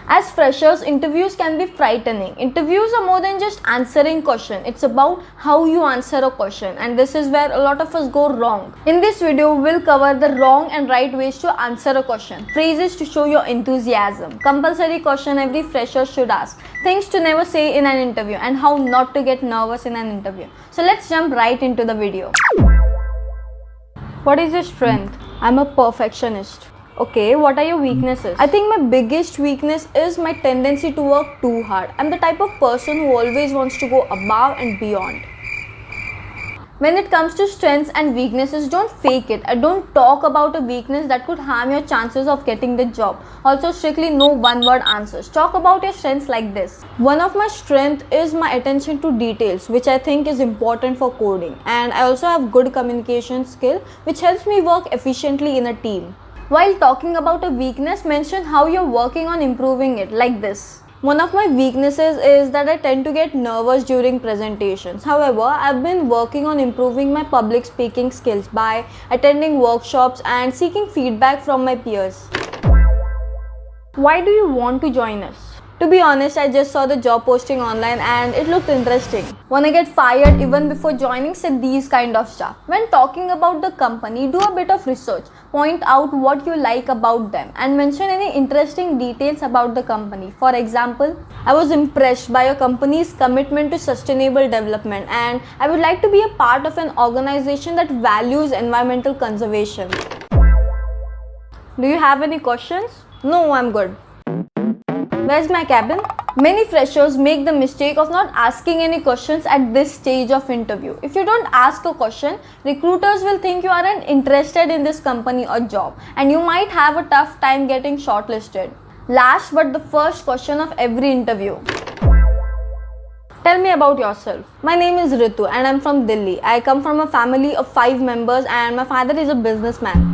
As freshers, interviews can be frightening. Interviews are more than just answering question. It's about how you answer a question, and this is where a lot of us go wrong. In this video, we'll cover the wrong and right ways to answer a question, phrases to show your enthusiasm, compulsory question every fresher should ask, things to never say in an interview, and how not to get nervous in an interview. So let's jump right into the video. What is your strength? I'm a perfectionist. Okay, what are your weaknesses? I think my biggest weakness is my tendency to work too hard. I'm the type of person who always wants to go above and beyond. When it comes to strengths and weaknesses, don't fake it. I don't talk about a weakness that could harm your chances of getting the job. Also, strictly no one-word answers. Talk about your strengths like this. One of my strengths is my attention to details, which I think is important for coding. And I also have good communication skill, which helps me work efficiently in a team. While talking about a weakness, mention how you're working on improving it, like this. One of my weaknesses is that I tend to get nervous during presentations. However, I've been working on improving my public speaking skills by attending workshops and seeking feedback from my peers. Why do you want to join us? To be honest, I just saw the job posting online and it looked interesting. When I get fired even before joining, say these kind of stuff. When talking about the company, do a bit of research. Point out what you like about them and mention any interesting details about the company. For example, I was impressed by your company's commitment to sustainable development and I would like to be a part of an organization that values environmental conservation. Do you have any questions? No, I'm good. Where's my cabin? Many freshers make the mistake of not asking any questions at this stage of interview. If you don't ask a question, recruiters will think you aren't interested in this company or job and you might have a tough time getting shortlisted. Last but the first question of every interview. Tell me about yourself. My name is Ritu and I'm from Delhi. I come from a family of 5 members and my father is a businessman.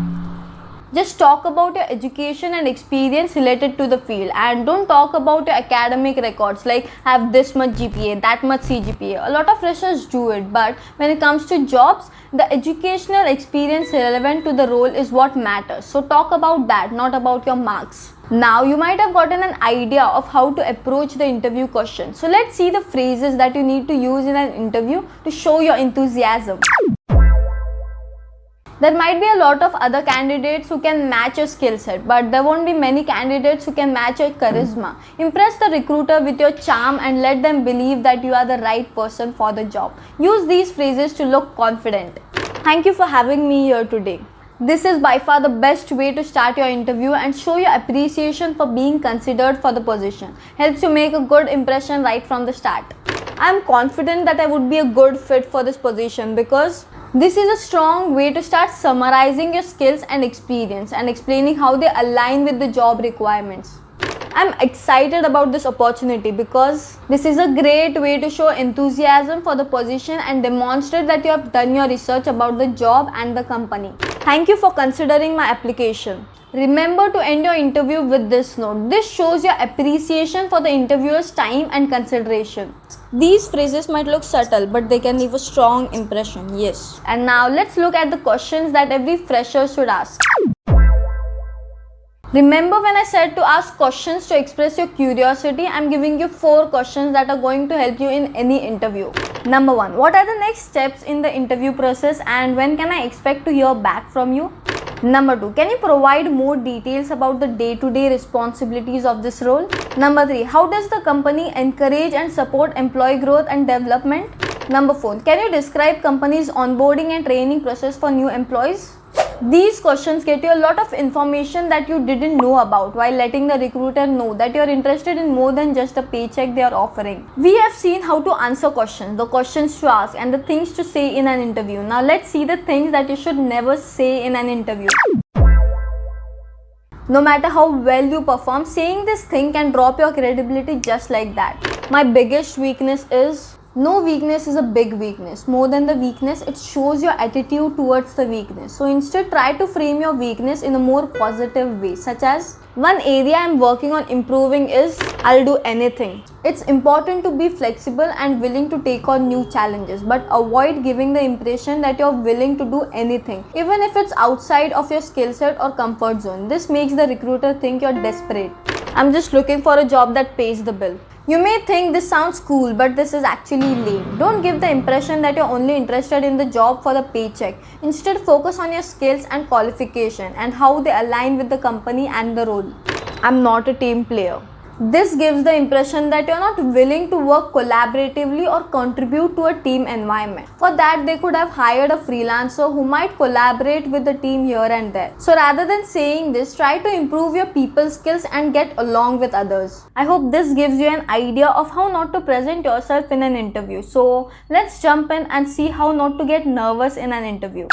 Just talk about your education and experience related to the field and don't talk about your academic records like have this much GPA, that much CGPA. A lot of freshers do it, but when it comes to jobs, the educational experience relevant to the role is what matters. So talk about that, not about your marks. Now you might have gotten an idea of how to approach the interview question. So let's see the phrases that you need to use in an interview to show your enthusiasm. There might be a lot of other candidates who can match your skill set, but there won't be many candidates who can match your charisma. Impress the recruiter with your charm and let them believe that you are the right person for the job. Use these phrases to look confident. Thank you for having me here today. This is by far the best way to start your interview and show your appreciation for being considered for the position. Helps you make a good impression right from the start. I am confident that I would be a good fit for this position because this is a strong way to start summarizing your skills and experience and explaining how they align with the job requirements. I'm excited about this opportunity because this is a great way to show enthusiasm for the position and demonstrate that you have done your research about the job and the company. Thank you for considering my application. Remember to end your interview with this note. This shows your appreciation for the interviewer's time and consideration. These phrases might look subtle, but they can leave a strong impression, yes. And now let's look at the questions that every fresher should ask. Remember when I said to ask questions to express your curiosity? I'm giving you 4 questions that are going to help you in any interview. Number 1. What are the next steps in the interview process and when can I expect to hear back from you? Number 2. Can you provide more details about the day-to-day responsibilities of this role? Number 3. How does the company encourage and support employee growth and development? Number 4. Can you describe company's onboarding and training process for new employees? These questions get you a lot of information that you didn't know about while letting the recruiter know that you're interested in more than just the paycheck they are offering. We have seen how to answer questions, the questions to ask and the things to say in an interview. Now let's see the things that you should never say in an interview. No matter how well you perform, saying this thing can drop your credibility just like that. My biggest weakness is no weakness is a big weakness. More than the weakness, it shows your attitude towards the weakness. So instead, try to frame your weakness in a more positive way, such as one area I'm working on improving is I'll do anything. It's important to be flexible and willing to take on new challenges, but avoid giving the impression that you're willing to do anything, even if it's outside of your skill set or comfort zone. This makes the recruiter think you're desperate. I'm just looking for a job that pays the bill. You may think this sounds cool, but this is actually lame. Don't give the impression that you're only interested in the job for the paycheck. Instead, focus on your skills and qualification and how they align with the company and the role. I'm not a team player. This gives the impression that you're not willing to work collaboratively or contribute to a team environment. For that, they could have hired a freelancer who might collaborate with the team here and there. So rather than saying this, try to improve your people skills and get along with others. I hope this gives you an idea of how not to present yourself in an interview. So let's jump in and see how not to get nervous in an interview.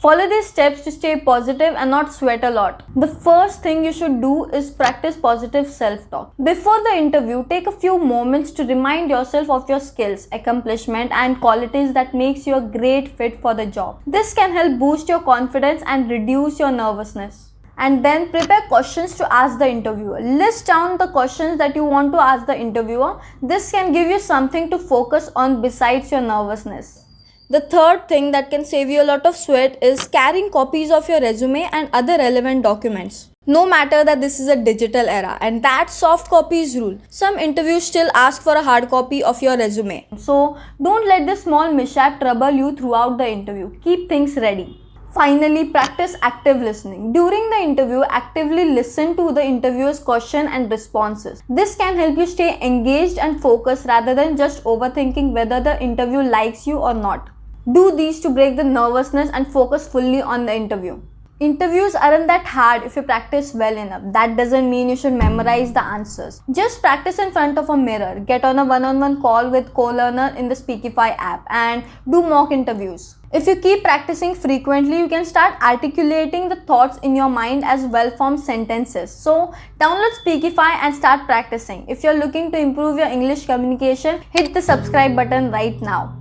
Follow these steps to stay positive and not sweat a lot. The first thing you should do is practice positive self-talk. Before the interview, take a few moments to remind yourself of your skills, accomplishment, and qualities that makes you a great fit for the job. This can help boost your confidence and reduce your nervousness. And then prepare questions to ask the interviewer. List down the questions that you want to ask the interviewer. This can give you something to focus on besides your nervousness. The third thing that can save you a lot of sweat is carrying copies of your resume and other relevant documents. No matter that this is a digital era, and that soft copies rule. Some interviews still ask for a hard copy of your resume. So don't let this small mishap trouble you throughout the interview. Keep things ready. Finally, practice active listening. During the interview, actively listen to the interviewer's question and responses. This can help you stay engaged and focused rather than just overthinking whether the interview likes you or not. Do these to break the nervousness and focus fully on the interview. Interviews aren't that hard if you practice well enough. That doesn't mean you should memorize the answers. Just practice in front of a mirror. Get on a one-on-one call with co-learner in the Speakify app and do mock interviews. If you keep practicing frequently, you can start articulating the thoughts in your mind as well-formed sentences. So, download Speakify and start practicing. If you're looking to improve your English communication, hit the subscribe button right now.